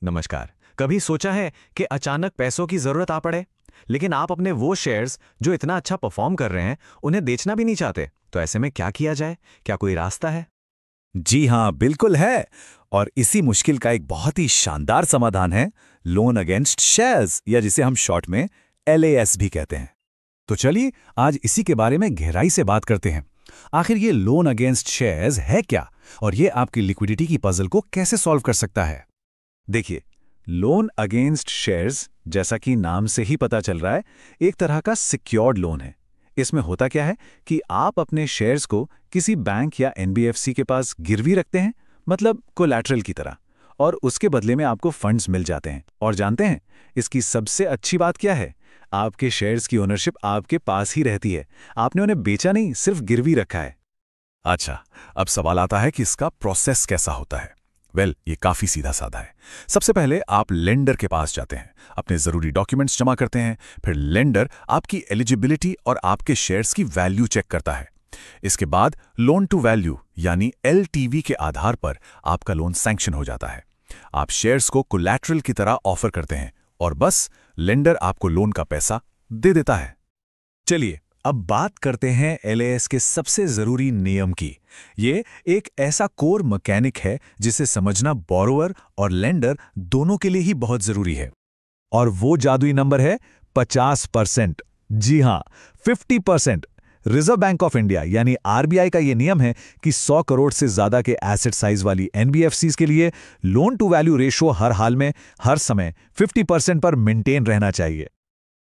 नमस्कार। कभी सोचा है कि अचानक पैसों की जरूरत आ पड़े, लेकिन आप अपने वो शेयर्स जो इतना अच्छा परफॉर्म कर रहे हैं उन्हें बेचना भी नहीं चाहते? तो ऐसे में क्या किया जाए? क्या कोई रास्ता है? जी हाँ, बिल्कुल है। और इसी मुश्किल का एक बहुत ही शानदार समाधान है लोन अगेंस्ट शेयर्स, या जिसे हम शॉर्ट में LAS भी कहते हैं। तो चलिए आज इसी के बारे में गहराई से बात करते हैं। आखिर ये लोन अगेंस्ट शेयर्स है क्या, और ये आपकी लिक्विडिटी की पजल को कैसे सॉल्व कर सकता है। देखिए, लोन अगेंस्ट शेयर्स, जैसा कि नाम से ही पता चल रहा है, एक तरह का सिक्योर्ड लोन है। इसमें होता क्या है कि आप अपने शेयर्स को किसी बैंक या NBFC के पास गिरवी रखते हैं, मतलब कोलैटरल की तरह, और उसके बदले में आपको फंड्स मिल जाते हैं। और जानते हैं इसकी सबसे अच्छी बात क्या है? आपके शेयर्स की ओनरशिप आपके पास ही रहती है। आपने उन्हें बेचा नहीं, सिर्फ गिरवी रखा है। अच्छा, अब सवाल आता है कि इसका प्रोसेस कैसा होता है। ये काफी सीधा साधा है। सबसे पहले आप लेंडर के पास जाते हैं, अपने जरूरी डॉक्यूमेंट्स जमा करते हैं। फिर लेंडर आपकी एलिजिबिलिटी और आपके शेयर्स की वैल्यू चेक करता है। इसके बाद लोन टू वैल्यू यानी LTV के आधार पर आपका लोन सैंक्शन हो जाता है। आप शेयर्स को कोलैटरल की तरह ऑफर करते हैं और बस लेंडर आपको लोन का पैसा दे देता है। चलिए अब बात करते हैं LAS के सबसे जरूरी नियम की। ये एक ऐसा कोर मैकेनिक है जिसे समझना बोरोवर और लेंडर दोनों के लिए ही बहुत जरूरी है। और वो जादुई नंबर है 50%। जी हाँ, 50%। रिजर्व बैंक ऑफ इंडिया यानी RBI का ये नियम है कि 100 करोड़ से ज्यादा के एसेट साइज वाली NBFCs के लिए लोन टू वैल्यू रेशो हर हाल में, हर समय 50% पर मेंटेन रहना चाहिए।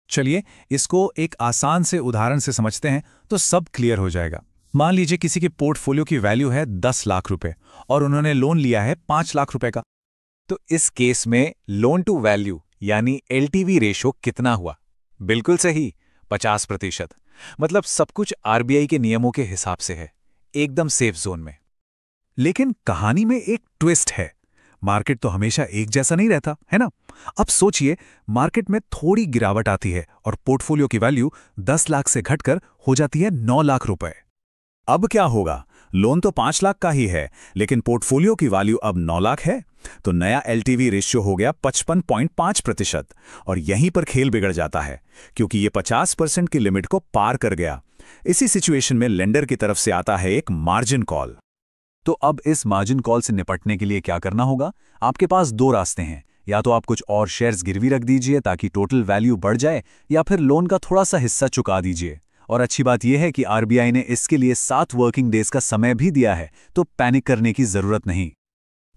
चलिए इसको एक आसान से उदाहरण से समझते हैं तो सब क्लियर हो जाएगा। मान लीजिए किसी के पोर्टफोलियो की वैल्यू है 10 लाख रुपए और उन्होंने लोन लिया है 5 लाख रुपए का। तो इस केस में लोन टू वैल्यू यानी LTV रेशो कितना हुआ? बिल्कुल सही, 50%। मतलब सब कुछ RBI के नियमों के हिसाब से है, एकदम सेफ जोन में। लेकिन कहानी में एक ट्विस्ट है। मार्केट तो हमेशा एक जैसा नहीं रहता, है ना? अब सोचिए, मार्केट में थोड़ी गिरावट आती है और पोर्टफोलियो की वैल्यू 10 लाख से घटकर हो जाती है 9 लाख रुपए। अब क्या होगा? लोन तो 5 लाख का ही है, लेकिन पोर्टफोलियो की वैल्यू अब 9 लाख है। तो नया LTV रेशियो हो गया 55.5%। और यहीं पर खेल बिगड़ जाता है, क्योंकि ये 50% की लिमिट को पार कर गया। इसी सिचुएशन में लेंडर की तरफ से आता है एक मार्जिन कॉल। तो अब इस मार्जिन कॉल से निपटने के लिए क्या करना होगा? आपके पास दो रास्ते हैं। या तो आप कुछ और शेयर्स गिरवी रख दीजिए ताकि टोटल वैल्यू बढ़ जाए, या फिर लोन का थोड़ा सा हिस्सा चुका दीजिए। और अच्छी बात यह है कि RBI ने इसके लिए 7 वर्किंग डेज का समय भी दिया है, तो पैनिक करने की जरूरत नहीं।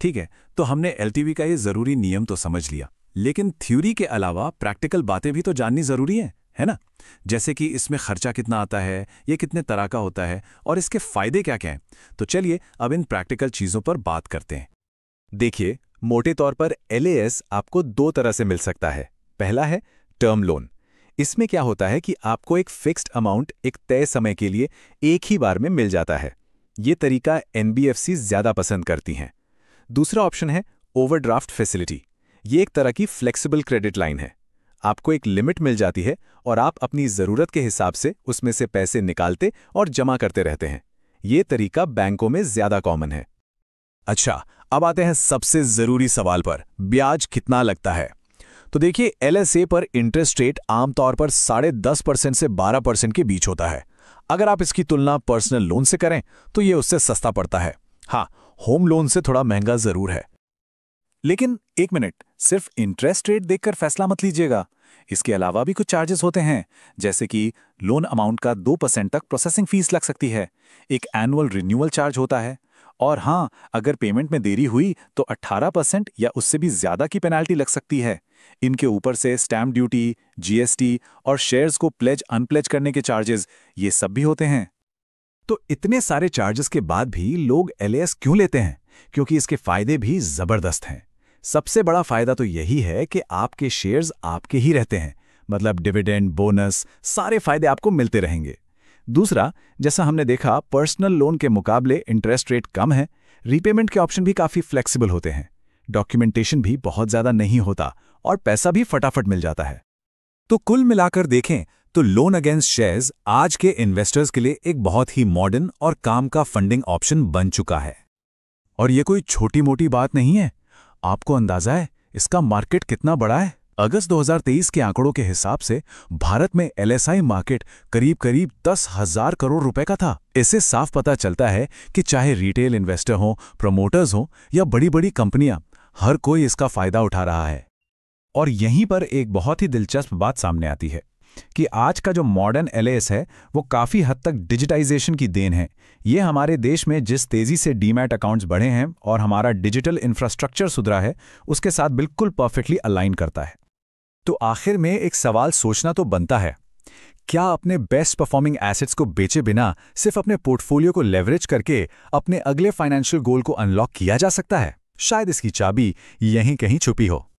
ठीक है, तो हमने LTV का ये जरूरी नियम तो समझ लिया, लेकिन थ्योरी के अलावा प्रैक्टिकल बातें भी तो जाननी जरूरी है ना? जैसे कि इसमें खर्चा कितना आता है, ये कितने तरह का होता है, और इसके फायदे क्या क्या हैं। तो चलिए अब इन प्रैक्टिकल चीजों पर बात करते हैं। देखिए, मोटे तौर पर LAS आपको दो तरह से मिल सकता है। पहला है टर्म लोन। इसमें क्या होता है कि आपको एक फिक्स्ड अमाउंट एक तय समय के लिए एक ही बार में मिल जाता है। ये तरीका NBFC ज्यादा पसंद करती हैं। दूसरा ऑप्शन है ओवरड्राफ्ट फैसिलिटी। ये एक तरह की फ्लेक्सिबल क्रेडिट लाइन है। आपको एक लिमिट मिल जाती है और आप अपनी जरूरत के हिसाब से उसमें से पैसे निकालते और जमा करते रहते हैं। ये तरीका बैंकों में ज्यादा कॉमन है। अच्छा, अब आते हैं सबसे जरूरी सवाल पर, ब्याज कितना लगता है? तो देखिए, LSA पर इंटरेस्ट रेट आमतौर पर 10.5% से 12% के बीच होता है। अगर आप इसकी तुलना पर्सनल लोन से करें तो ये उससे सस्ता पड़ता है। हाँ, होम लोन से थोड़ा महंगा जरूर है। लेकिन एक मिनट, सिर्फ इंटरेस्ट रेट देखकर फैसला मत लीजिएगा। इसके अलावा भी कुछ चार्जेस होते हैं, जैसे कि लोन अमाउंट का 2% तक प्रोसेसिंग फीस लग सकती है। एक एनुअल रिन्यूअल चार्ज होता है। और हाँ, अगर पेमेंट में देरी हुई तो 18% या उससे भी ज्यादा की पेनाल्टी लग सकती है। इनके ऊपर से स्टैम्प ड्यूटी, GST और शेयर्स को प्लेज अनप्लेज करने के चार्जेस, ये सब भी होते हैं। तो इतने सारे चार्जेस के बाद भी लोग LAS क्यों लेते हैं? क्योंकि इसके फायदे भी जबरदस्त हैं। सबसे बड़ा फायदा तो यही है कि आपके शेयर्स आपके ही रहते हैं, मतलब डिविडेंड, बोनस, सारे फायदे आपको मिलते रहेंगे। दूसरा, जैसा हमने देखा, पर्सनल लोन के मुकाबले इंटरेस्ट रेट कम है। रीपेमेंट के ऑप्शन भी काफी फ्लेक्सिबल होते हैं। डॉक्यूमेंटेशन भी बहुत ज्यादा नहीं होता और पैसा भी फटाफट मिल जाता है। तो कुल मिलाकर देखें तो लोन अगेंस्ट शेयर्स आज के इन्वेस्टर्स के लिए एक बहुत ही मॉडर्न और काम का फंडिंग ऑप्शन बन चुका है। और ये कोई छोटी मोटी बात नहीं है। आपको अंदाजा है, इसका मार्केट कितना बड़ा है? अगस्त 2023 के आंकड़ों के हिसाब से भारत में एलएसआई मार्केट करीब 10,000 करोड़ रुपए का था। इससे साफ पता चलता है कि चाहे रिटेल इन्वेस्टर हो, प्रमोटर्स हो या बड़ी-बड़ी कंपनियां, हर कोई इसका फायदा उठा रहा है। और यहीं पर एक बहुत ही दिलचस्प बात सामने आती है कि आज का जो मॉडर्न एलएएस है वो काफ़ी हद तक डिजिटाइजेशन की देन है। ये हमारे देश में जिस तेज़ी से डीमैट अकाउंट्स बढ़े हैं और हमारा डिजिटल इंफ्रास्ट्रक्चर सुधरा है, उसके साथ बिल्कुल परफेक्टली अलाइन करता है। तो आखिर में एक सवाल सोचना तो बनता है, क्या अपने बेस्ट परफॉर्मिंग एसेट्स को बेचे बिना सिर्फ अपने पोर्टफोलियो को लेवरेज करके अपने अगले फाइनेंशियल गोल को अनलॉक किया जा सकता है? शायद इसकी चाबी यहीं कहीं छुपी हो।